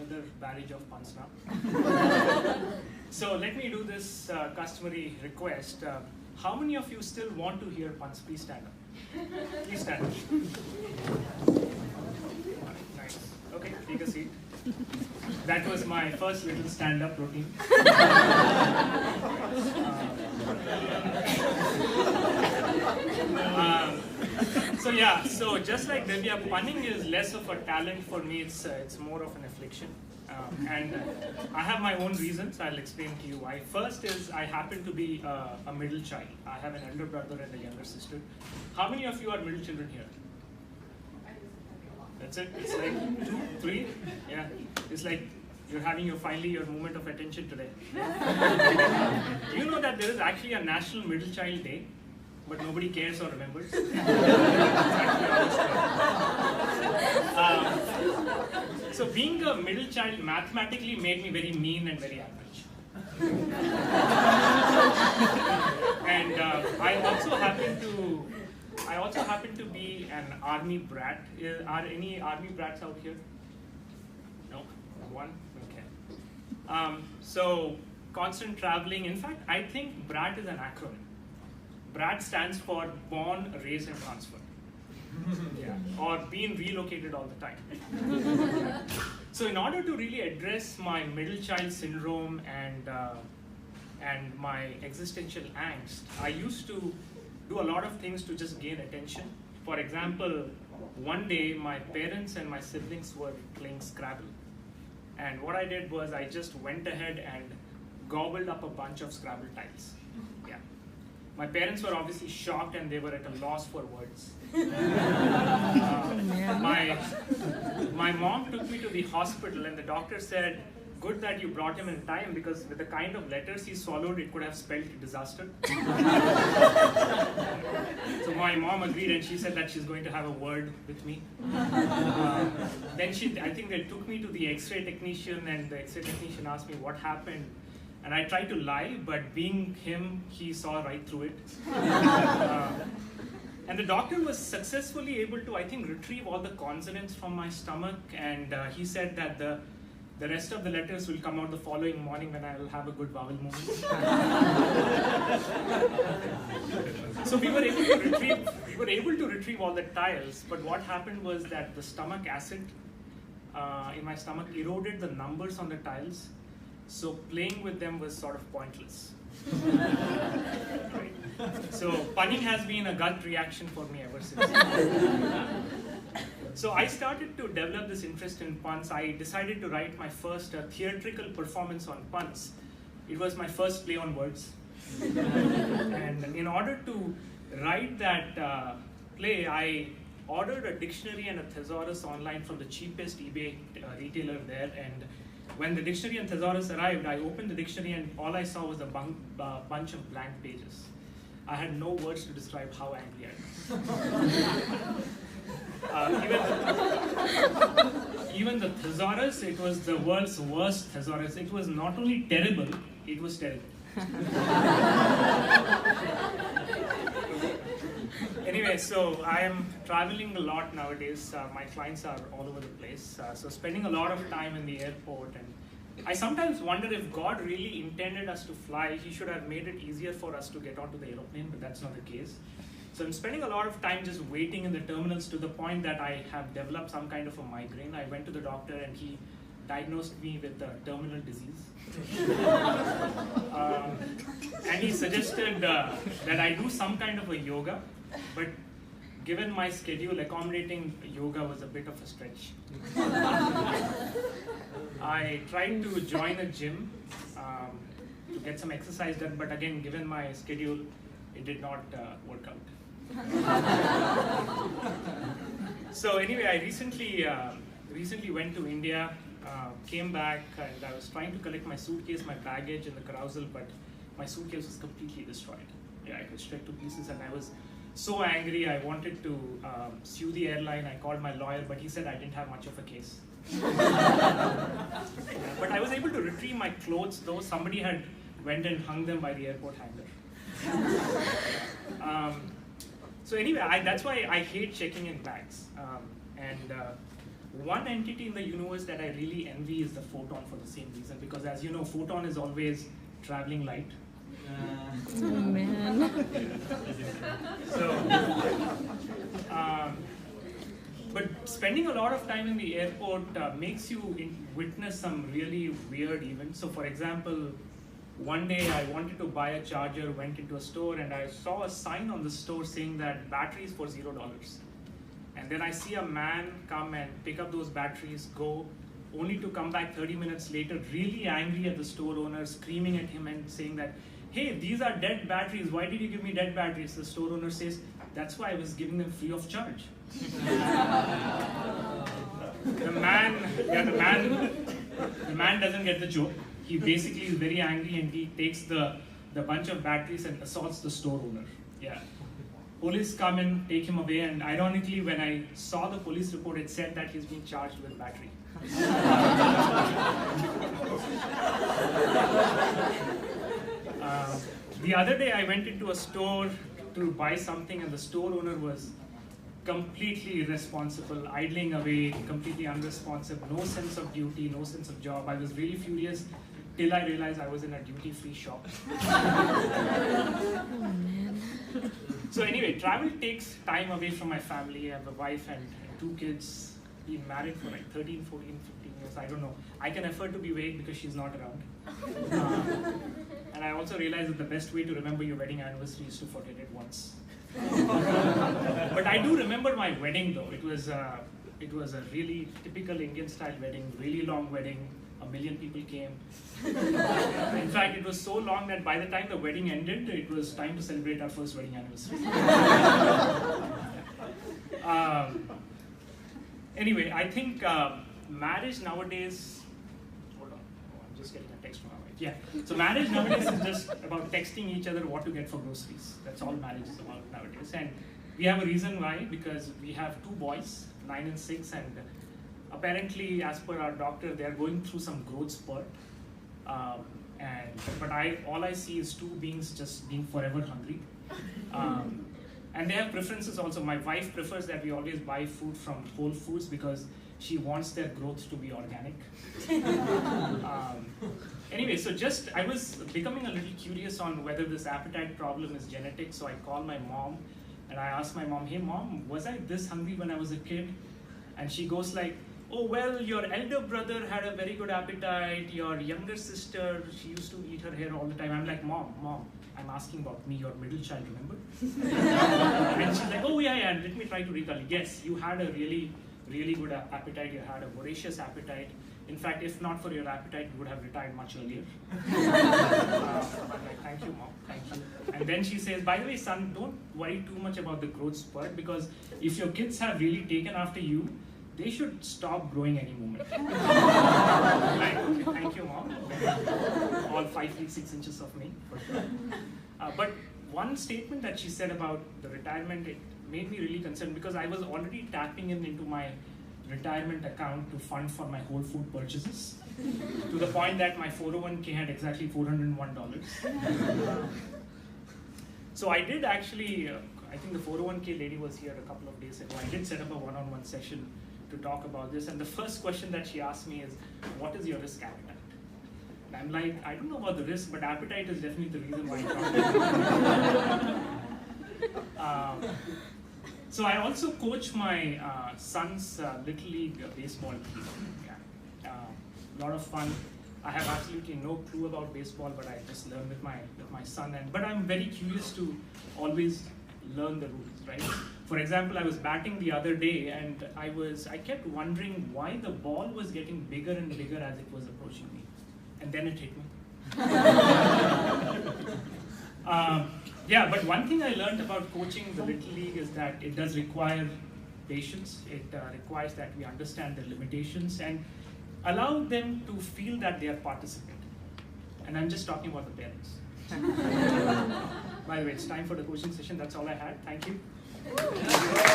another barrage of puns now. So let me do this customary request. How many of you still want to hear puns? Please stand up. Please stand up. Nice. Okay, take a seat. That was my first little stand-up routine. So yeah, so just like Divya, punning is less of a talent for me, it's more of an affliction. And I have my own reasons, I'll explain to you why. First is I happen to be a middle child. I have an elder brother and a younger sister. How many of you are middle children here? That's it? It's like 2, 3? Yeah. It's like you're having finally your moment of attention today. Do you know that there is actually a National Middle Child Day, but nobody cares or remembers? So being a middle child mathematically made me very mean and very average. And I also happen to be an army brat. Are any army brats out here? No? One? Okay. So constant traveling. In fact, I think BRAT is an acronym. BRAT stands for Born, Raised and Transferred. Yeah. Or being relocated all the time. So in order to really address my middle child syndrome and my existential angst, I used to do a lot of things to just gain attention. For example, one day my parents and my siblings were playing Scrabble. And what I did was I just went ahead and gobbled up a bunch of Scrabble tiles. Yeah. My parents were obviously shocked and they were at a loss for words. My mom took me to the hospital and the doctor said, "Good that you brought him in time because with the kind of letters he swallowed, it could have spelled disaster." So my mom agreed and she said that she's going to have a word with me. Then I think they took me to the X-ray technician and the X-ray technician asked me what happened. And I tried to lie, but being him, he saw right through it. And the doctor was successfully able to, I think, retrieve all the consonants from my stomach. And he said that the rest of the letters will come out the following morning when I will have a good vowel movement. So we were able to retrieve all the tiles. But what happened was that the stomach acid in my stomach eroded the numbers on the tiles. So playing with them was sort of pointless. Right. So punning has been a gut reaction for me ever since. So I started to develop this interest in puns. I decided to write my first theatrical performance on puns. It was my first play on words. And in order to write that play, I ordered a dictionary and a thesaurus online from the cheapest eBay retailer there. And when the dictionary and thesaurus arrived, I opened the dictionary and all I saw was a bunch of blank pages. I had no words to describe how angry I was. Even the thesaurus, it was the world's worst thesaurus. It was not only terrible, it was terrible. Anyway, so I am traveling a lot nowadays. My clients are all over the place. So spending a lot of time in the airport. And I sometimes wonder if God really intended us to fly. He should have made it easier for us to get onto the airplane, but that's not the case. So I'm spending a lot of time just waiting in the terminals to the point that I have developed some kind of a migraine. I went to the doctor and he diagnosed me with a terminal disease. And he suggested that I do some kind of a yoga, but given my schedule, accommodating yoga was a bit of a stretch. I tried to join a gym to get some exercise done, but again, given my schedule, it did not work out. So anyway, I recently went to India, came back, and I was trying to collect my suitcase, my baggage, and the carousel, but my suitcase was completely destroyed. Yeah, it was shred to pieces, and I was so angry. I wanted to sue the airline. I called my lawyer, but he said I didn't have much of a case. But I was able to retrieve my clothes, though somebody had went and hung them by the airport hanger. So anyway, that's why I hate checking in bags. And one entity in the universe that I really envy is the photon for the same reason, because as you know, photon is always traveling light. Oh man. So, but spending a lot of time in the airport makes you witness some really weird events. So for example, one day I wanted to buy a charger, went into a store, and I saw a sign on the store saying that batteries for $0. And then I see a man come and pick up those batteries, go, only to come back 30 minutes later, really angry at the store owner, screaming at him and saying that, hey, these are dead batteries, why did you give me dead batteries? The store owner says, that's why I was giving them free of charge. The man doesn't get the joke. He basically is very angry and he takes the bunch of batteries and assaults the store owner. Yeah. Police come and take him away, and ironically, when I saw the police report, it said that he's been charged with battery. The other day I went into a store to buy something, and the store owner was completely irresponsible, idling away, completely unresponsive, no sense of duty, no sense of job. I was really furious till I realized I was in a duty-free shop. Oh man. So anyway, travel takes time away from my family. I have a wife and 2 kids, been married for like 13, 14, 15 years, I don't know. I can afford to be vague because she's not around. And I also realized that the best way to remember your wedding anniversary is to forget it once. But I do remember my wedding though. It was a really typical Indian style wedding, really long wedding. 1 million people came. In fact, it was so long that by the time the wedding ended, it was time to celebrate our first wedding anniversary. Anyway, I think marriage nowadays, hold on, I'm just getting a text from my wife. Yeah, so marriage nowadays is just about texting each other what to get for groceries. That's all marriage is about nowadays. And we have a reason why, because we have 2 boys, 9 and 6, and apparently, as per our doctor, they are going through some growth spurt. But all I see is 2 beings just being forever hungry. And they have preferences also. My wife prefers that we always buy food from Whole Foods because she wants their growth to be organic. Anyway, so I was becoming a little curious on whether this appetite problem is genetic. So I called my mom and I asked my mom, hey mom, was I this hungry when I was a kid? And she goes like, oh, well, your elder brother had a very good appetite. Your younger sister, she used to eat her hair all the time. I'm like, Mom, I'm asking about me, your middle child, remember? And she's like, oh, yeah, let me try to recall. Yes, you had a really, really good appetite. You had a voracious appetite. In fact, if not for your appetite, you would have retired much earlier. I'm like, thank you, Mom, thank you. And then she says, by the way, son, don't worry too much about the growth spurt, because if your kids have really taken after you, they should stop growing any moment. Like, okay, thank you, Mom. All 5 feet 6 inches of me, for sure. But one statement that she said about the retirement, it made me really concerned, because I was already tapping into my retirement account to fund for my whole food purchases, to the point that my 401k had exactly $401. So I did actually, I think the 401k lady was here a couple of days ago. I did set up a one-on-one session to talk about this, and the first question that she asked me is, what is your risk appetite? And I'm like, I don't know about the risk, but appetite is definitely the reason why I'm talking. So I also coach my son's Little League baseball team. Yeah. A lot of fun. I have absolutely no clue about baseball, but I just learn with my son. But I'm very curious to always learn the rules, right? For example, I was batting the other day, and I kept wondering why the ball was getting bigger and bigger as it was approaching me, and then it hit me. Yeah, but one thing I learned about coaching the Little League is that it does require patience. It requires that we understand the limitations and allow them to feel that they are participating. And I'm just talking about the parents. By the way, it's time for the coaching session. That's all I had. Thank you.